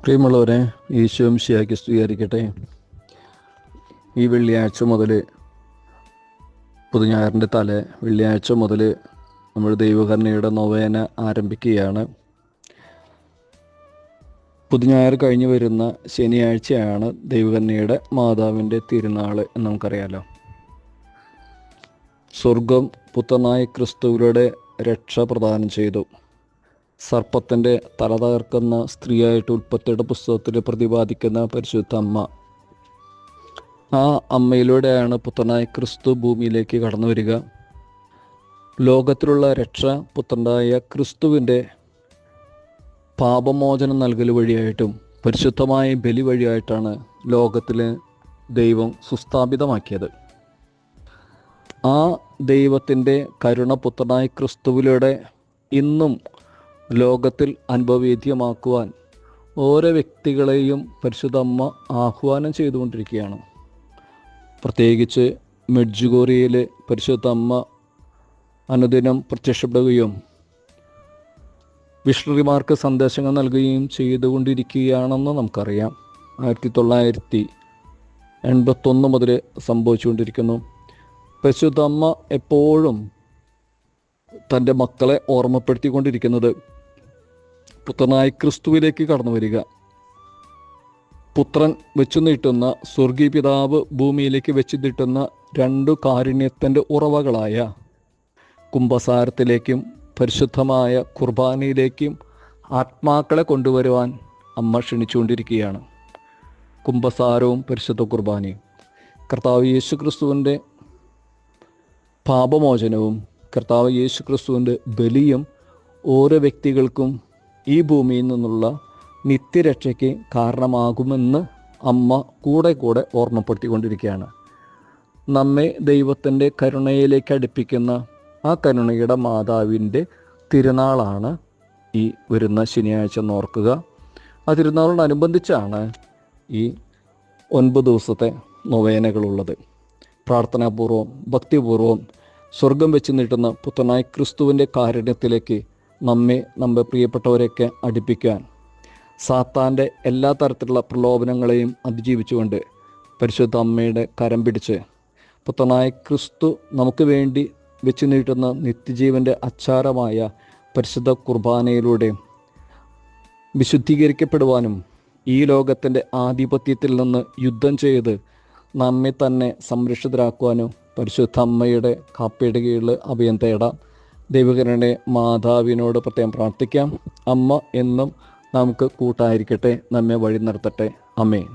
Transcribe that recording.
പ്രിയമുള്ളവരെ, ഈശോ മിശിഹായ്ക്ക് സ്തുതിയായിരിക്കട്ടെ. ഈ വെള്ളിയാഴ്ച മുതൽ, പുതുഞായറിൻ്റെ വെള്ളിയാഴ്ച മുതൽ നമ്മൾ ദൈവകരുണയുടെ നൊവേന ആരംഭിക്കുകയാണ്. പുതുഞായർ കഴിഞ്ഞ് വരുന്ന ശനിയാഴ്ചയാണ് ദൈവകരുണയുടെ മാതാവിൻ്റെ തിരുനാൾ എന്ന് നമുക്കറിയാലോ. സ്വർഗം പുത്രനായ ക്രിസ്തുവിലൂടെ രക്ഷ പ്രദാനം ചെയ്തു. സർപ്പത്തിൻ്റെ തല തകർക്കുന്ന സ്ത്രീയായിട്ട് ഉൽപ്പത്തിയുടെ പുസ്തകത്തിൽ പ്രതിപാദിക്കുന്ന പരിശുദ്ധ അമ്മ, ആ അമ്മയിലൂടെയാണ് പുത്രനായ ക്രിസ്തു ഭൂമിയിലേക്ക് കടന്നു വരിക. ലോകത്തിലുള്ള രക്ഷ പുത്രനായ ക്രിസ്തുവിൻ്റെ പാപമോചനം നൽകൽ വഴിയായിട്ടും പരിശുദ്ധമായ ബലി വഴിയായിട്ടാണ് ലോകത്തിൽ ദൈവം സുസ്ഥാപിതമാക്കിയത്. ആ ദൈവത്തിൻ്റെ കരുണ പുത്രനായ ക്രിസ്തുവിലൂടെ ഇന്നും ലോകത്തിൽ അനുഭവവേദ്യമാക്കുവാൻ ഓരോ വ്യക്തികളെയും പരിശുദ്ധ അമ്മ ആഹ്വാനം ചെയ്തുകൊണ്ടിരിക്കുകയാണ്. പ്രത്യേകിച്ച് മെഡ്ജുഗോറിയയിൽ പരിശുദ്ധ അമ്മ അനുദിനം പ്രത്യക്ഷപ്പെടുകയും മിഷണറിമാർക്ക് സന്ദേശങ്ങൾ നൽകുകയും ചെയ്തുകൊണ്ടിരിക്കുകയാണെന്ന് നമുക്കറിയാം. 1981 മുതൽ സംഭവിച്ചുകൊണ്ടിരിക്കുന്നു. പരിശുദ്ധ അമ്മ എപ്പോഴും തൻ്റെ മക്കളെ ഓർമ്മപ്പെടുത്തിക്കൊണ്ടിരിക്കുന്നത് പുത്രനായ ക്രിസ്തുവിലേക്ക് കടന്നു വരിക. പുത്രൻ വെച്ചു നീട്ടുന്ന സ്വർഗീയ പിതാവ് ഭൂമിയിലേക്ക് വെച്ചു നീട്ടുന്ന 2 കാരുണ്യത്തിൻ്റെ ഉറവകളായ കുംഭസാരത്തിലേക്കും പരിശുദ്ധമായ കുർബാനയിലേക്കും ആത്മാക്കളെ കൊണ്ടുവരുവാൻ അമ്മ ക്ഷണിച്ചുകൊണ്ടിരിക്കുകയാണ്. കുംഭസാരവും പരിശുദ്ധ കുർബാനയും, കർത്താവ് യേശു ക്രിസ്തുവിൻ്റെ പാപമോചനവും കർത്താവ് യേശു ക്രിസ്തുവിൻ്റെ ബലിയും ഓരോ വ്യക്തികൾക്കും ഈ ഭൂമിയിൽ നിന്നുള്ള നിത്യരക്ഷയ്ക്ക് കാരണമാകുമെന്ന് അമ്മ കൂടെ ഓർമ്മപ്പെടുത്തിക്കൊണ്ടിരിക്കുകയാണ്. നമ്മെ ദൈവത്തിൻ്റെ കരുണയിലേക്ക് അടുപ്പിക്കുന്ന ആ കരുണയുടെ മാതാവിൻ്റെ തിരുനാളാണ് ഈ വരുന്ന ശനിയാഴ്ച ഓർക്കുക. ആ തിരുനാളിനോടനുബന്ധിച്ചാണ് ഈ 9 ദിവസത്തെ നൊവേനകളുള്ളത്. പ്രാർത്ഥനാപൂർവം ഭക്തിപൂർവം സ്വർഗം വെച്ച് നീട്ടുന്ന പുത്രനായ ക്രിസ്തുവിൻ്റെ കാരുണ്യത്തിലേക്ക് നമ്മുടെ പ്രിയപ്പെട്ടവരെയൊക്കെ അടുപ്പിക്കാൻ സാത്താൻ്റെ എല്ലാ തരത്തിലുള്ള പ്രലോഭനങ്ങളെയും അതിജീവിച്ചുകൊണ്ട് പരിശുദ്ധ അമ്മയുടെ കരം പിടിച്ച് പുത്രനായ ക്രിസ്തു നമുക്ക് വേണ്ടി വെച്ച് നീട്ടുന്ന നിത്യജീവൻ്റെ അച്ചാരമായ പരിശുദ്ധ കുർബാനയിലൂടെ വിശുദ്ധീകരിക്കപ്പെടുവാനും ഈ ലോകത്തിൻ്റെ ആധിപത്യത്തിൽ നിന്ന് യുദ്ധം ചെയ്ത് നമ്മെ തന്നെ സംരക്ഷിതരാക്കുവാനും പരിശുദ്ധ അമ്മയുടെ കാപ്പയുടെ കീഴിൽ അഭയം തേടാം. ദൈവകരുണയുടെ മാതാവിനോട് പ്രത്യേകം പ്രാർത്ഥിക്കാം. അമ്മ എന്നും നമുക്ക് കൂട്ടായിരിക്കട്ടെ, നമ്മെ വഴി നടത്തട്ടെ. ആമേൻ.